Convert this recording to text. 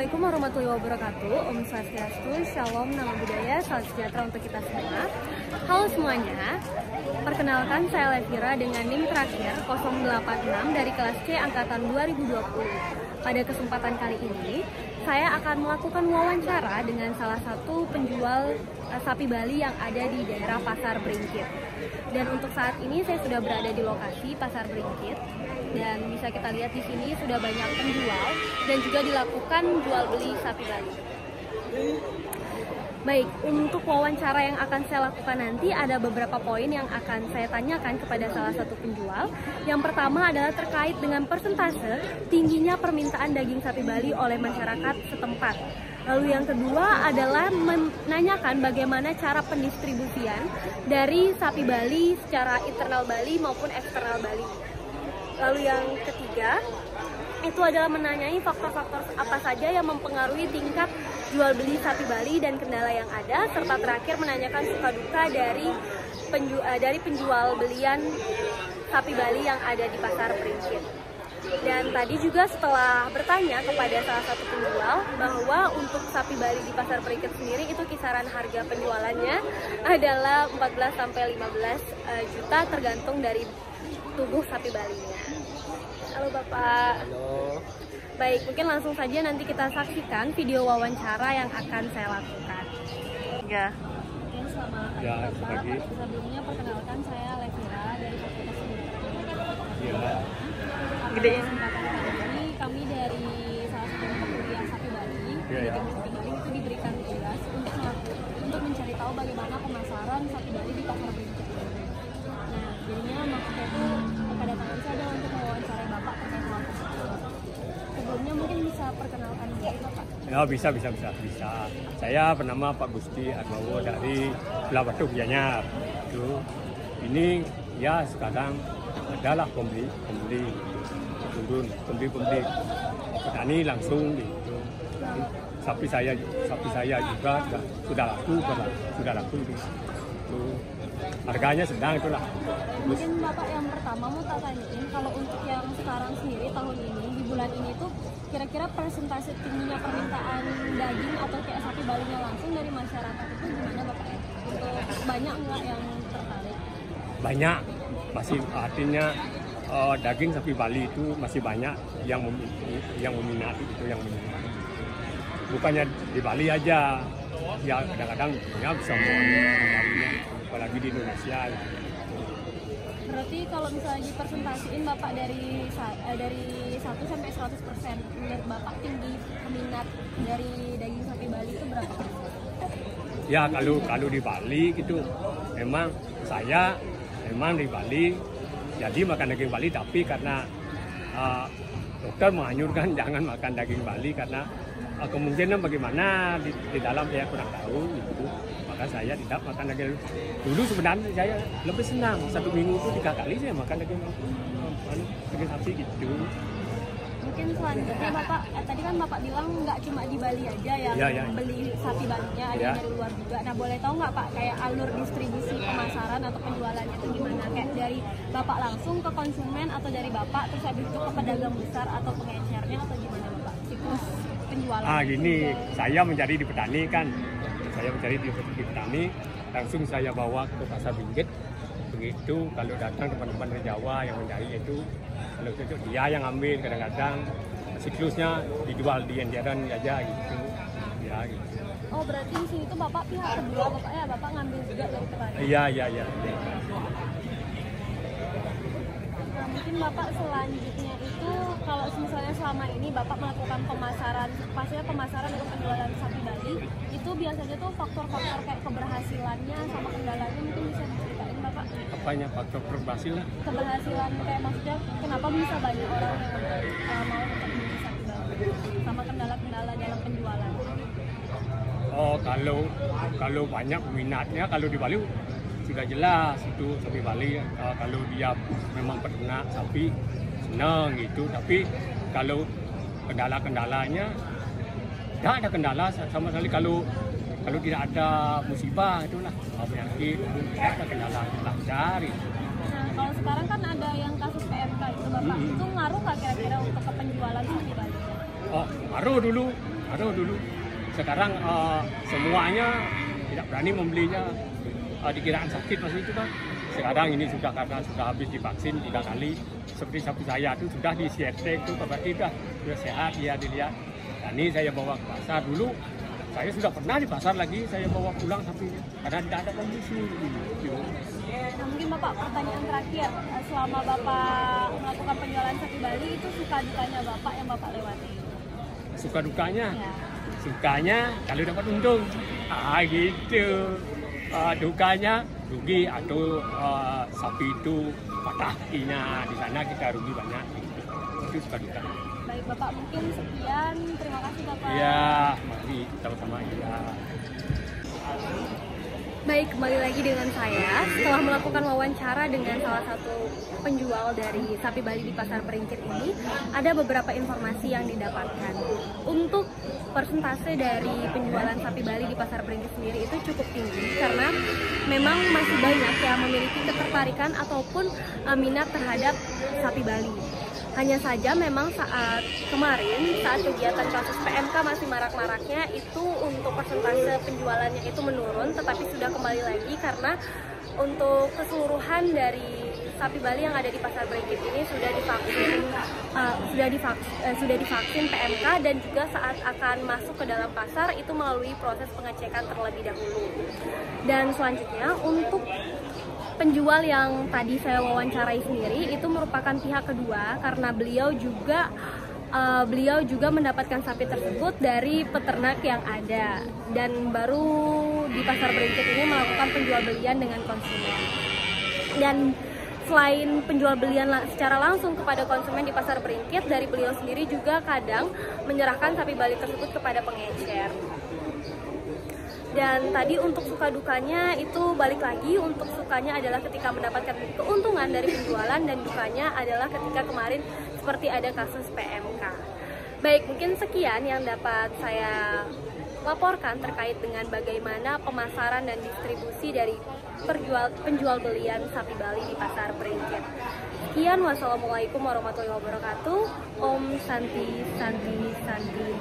Assalamualaikum warahmatullahi wabarakatuh. Om Swastiastu, Shalom, Nama Budaya, Salam Sejahtera untuk kita semua. Halo semuanya, perkenalkan saya Levira dengan NIM terakhir 086 dari kelas C Angkatan 2020. Pada kesempatan kali ini, saya akan melakukan wawancara dengan salah satu penjual sapi Bali yang ada di daerah Pasar Beringkit. Dan untuk saat ini saya sudah berada di lokasi Pasar Beringkit. Dan bisa kita lihat di sini sudah banyak penjual dan juga dilakukan jual beli sapi Bali. Baik, untuk wawancara yang akan saya lakukan nanti ada beberapa poin yang akan saya tanyakan kepada salah satu penjual. Yang pertama adalah terkait dengan persentase tingginya permintaan daging sapi Bali oleh masyarakat setempat. Lalu yang kedua adalah menanyakan bagaimana cara pendistribusian dari sapi Bali secara internal Bali maupun eksternal Bali. Lalu yang ketiga, itu adalah menanyai faktor-faktor apa saja yang mempengaruhi tingkat jual beli sapi Bali dan kendala yang ada, serta terakhir menanyakan suka duka dari penjual belian sapi Bali yang ada di Pasar Beringkit. Dan tadi juga setelah bertanya kepada salah satu penjual bahwa untuk sapi Bali di Pasar Beringkit sendiri itu kisaran harga penjualannya adalah 14 sampai 15 juta tergantung dari tubuh sapi Balinya. Halo Bapak. Halo. Baik, mungkin langsung saja nanti kita saksikan video wawancara yang akan saya lakukan. Ya. Mungkin selamat pagi Bapak. Sebelumnya perkenalkan saya Levira dari Fakultas Kedokteran. Iya. Pada kesempatan kali ini kami dari salah satu mata kuliah sapi Bali, sapi Bali itu diberikan tugas untuk mencari tahu bagaimana pemasaran sapi Bali di Pasar Beringkit. Nah, jadinya maksudnya itu kedatangan saya adalah untuk mewawancarai Bapak terkait hal tersebut. Sebelumnya mungkin bisa perkenalkan diri Bapak. Ya, bisa. Saya bernama Pak Gusti Arbawo dari Pulau Batu Gianyar. Ini ya sekarang adalah pembeli turun, pembeli petani langsung gitu. Sapi saya juga sudah laku gitu. Harganya sedang itulah. Mungkin Bapak yang pertama mau tak tanyain, kalau untuk yang sekarang sendiri tahun ini di bulan ini tuh kira-kira persentase tingginya permintaan daging atau kayak sapi Balinya langsung dari masyarakat itu gimana Bapak ya? Untuk banyak nggak yang tertarik? Banyak, masih artinya daging sapi Bali itu masih banyak yang meminati itu yang meminati. Bukannya di Bali aja, ya kadang-kadang ya bisa mencarinya, apalagi di Indonesia. Berarti kalau misalnya dipersentasiin Bapak dari 1 sampai 100%, menurut Bapak tinggi peminat dari daging sapi Bali itu berapa persen? Ya kalau di Bali gitu, memang saya di Bali jadi makan daging Bali, tapi karena dokter menganjurkan jangan makan daging Bali karena kemungkinan bagaimana di dalam saya kurang tahu gitu. Maka saya tidak makan daging. Dulu sebenarnya saya lebih senang, 1 minggu itu 3 kali saya makan daging sapi gitu. Mungkin selanjutnya Bapak, tadi kan Bapak bilang nggak cuma di Bali aja yang beli sapi Balinya, ada yang dari luar juga. Nah, boleh tahu nggak Pak kayak alur distribusi pemasaran atau penjualannya itu gimana? Kayak dari Bapak langsung ke konsumen atau dari Bapak terus habis itu ke pedagang besar atau pengecernya atau gimana Bapak? Siklus penjualan. Gini, saya mencari di petani kan. Saya mencari di petani, langsung saya bawa ke Pasar Beringkit. Begitu kalau datang teman-teman dari Jawa yang mencari itu, kalau itu dia yang ambil, kadang-kadang siklusnya dijual di entiaran aja gitu. Ya gitu. Oh, berarti di sini tuh Bapak pihak kedua Bapak ya, Bapak ngambil juga dari petani. Iya. Nah, mungkin Bapak selanjutnya itu kalau misalnya selama ini Bapak melakukan pemasaran, pastinya pemasaran untuk penjualan sapi Bali, itu biasanya tuh faktor-faktor kayak keberhasilannya sama kendalanya mungkin bisa diceritain Bapak? Apanya faktor berhasil? Keberhasilan kayak maksudnya kenapa bisa banyak orang yang mau untuk beli sapi Bali sama kendala-kendala dalam penjualan? Oh, kalau banyak minatnya, kalau di Bali sudah jelas itu sapi Bali. Kalau dia memang peternak sapi senang gitu, tapi kalau kendalanya tidak ada kendala sama sekali. Kalau tidak ada musibah itulah penyakit, tidak ada kendala kita cari. Nah, kalau sekarang kan ada yang kasus PMK itu Bapak, itu ngaruh nggak kira-kira untuk ke penjualan sapi Bali? Oh, ngaruh dulu. Aduh dulu. Sekarang semuanya tidak berani membelinya, dikiraan sakit masih itu kan. Sekarang ini sudah karena sudah habis divaksin 3 kali. Seperti sapi saya itu sudah di CRT itu berarti sudah sehat dia dilihat. Dan ini saya bawa ke pasar dulu. Saya sudah pernah di pasar lagi, saya bawa pulang sapinya karena tidak ada kondisi. Gitu. Nah, mungkin Bapak pertanyaan terakhir, selama Bapak melakukan penjualan sapi Bali itu suka dukanya Bapak yang Bapak lewati? Suka dukanya? Ya. Sukanya kalau dapat untung, gitu. Dukanya rugi atau sapi itu patah kakinya, di sana kita rugi banyak. Itu suka duka. Baik Bapak, mungkin sekian. Terima kasih Bapak. Iya, mari sama-sama ya. Baik, kembali lagi dengan saya. Setelah melakukan wawancara dengan salah satu penjual dari sapi Bali di Pasar Beringkit ini, ada beberapa informasi yang didapatkan. Untuk persentase dari penjualan sapi Bali di Pasar Beringkit sendiri itu cukup tinggi karena memang masih banyak yang memiliki ketertarikan ataupun minat terhadap sapi Bali. Hanya saja memang saat kemarin, saat kegiatan kasus PMK masih marak-maraknya, itu untuk persentase penjualannya itu menurun, tetapi sudah kembali lagi karena untuk keseluruhan dari sapi Bali yang ada di Pasar Beringkit ini sudah divaksin PMK, dan juga saat akan masuk ke dalam pasar itu melalui proses pengecekan terlebih dahulu. Dan selanjutnya untuk penjual yang tadi saya wawancarai sendiri itu merupakan pihak kedua karena beliau juga mendapatkan sapi tersebut dari peternak yang ada dan baru di Pasar Beringkit ini melakukan penjual belian dengan konsumen. Dan selain penjual belian secara langsung kepada konsumen di Pasar Beringkit, dari beliau sendiri juga kadang menyerahkan sapi Bali tersebut kepada pengecer. Dan tadi untuk suka dukanya itu balik lagi, untuk sukanya adalah ketika mendapatkan keuntungan dari penjualan, dan dukanya adalah ketika kemarin seperti ada kasus PMK. Baik, mungkin sekian yang dapat saya laporkan terkait dengan bagaimana pemasaran dan distribusi dari penjual belian sapi Bali di Pasar Beringkit. Sekian, wassalamualaikum warahmatullahi wabarakatuh. Om Santi Santi Santi.